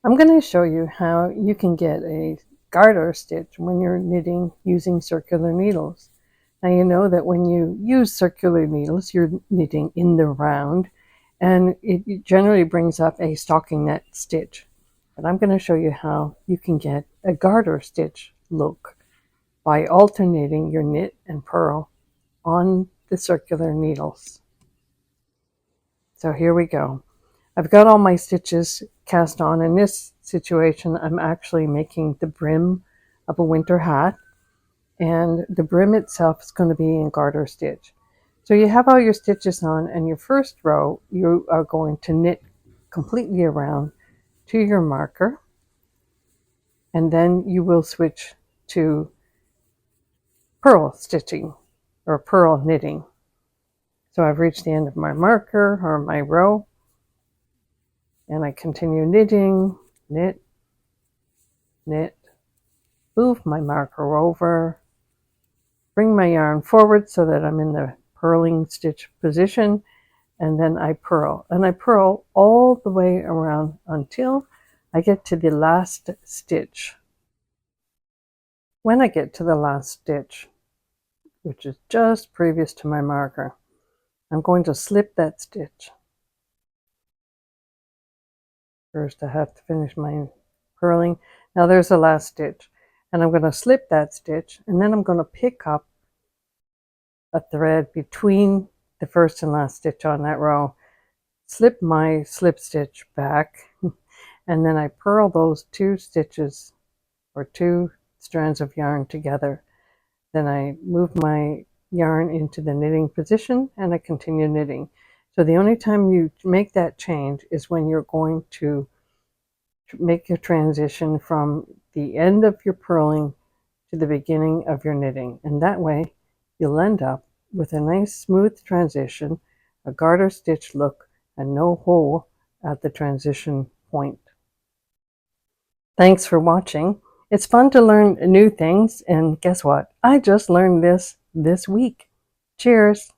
I'm going to show you how you can get a garter stitch when you're knitting using circular needles. Now you know that when you use circular needles, you're knitting in the round, and it generally brings up a stockinette stitch. But I'm going to show you how you can get a garter stitch look by alternating your knit and purl on the circular needles. So here we go. I've got all my stitches cast on. In this situation, I'm actually making the brim of a winter hat, and the brim itself is going to be in garter stitch. So you have all your stitches on, and your first row, you are going to knit completely around to your marker, and then you will switch to purl stitching or purl knitting. So I've reached the end of my marker or my row, and I continue knitting, knit, knit, move my marker over, bring my yarn forward so that I'm in the purling stitch position, and then I purl. And I purl all the way around until I get to the last stitch. When I get to the last stitch, which is just previous to my marker, I'm going to slip that stitch. First, I have to finish my purling. Now there's the last stitch, and I'm going to slip that stitch, and then I'm going to pick up a thread between the first and last stitch on that row, slip my slip stitch back, and then I purl those two stitches or two strands of yarn together. Then I move my yarn into the knitting position, and I continue knitting. So the only time you make that change is when you're going to make your transition from the end of your purling to the beginning of your knitting. And that way you'll end up with a nice smooth transition, a garter stitch look, and no hole at the transition point. Thanks for watching. It's fun to learn new things, and guess what? I just learned this week. Cheers!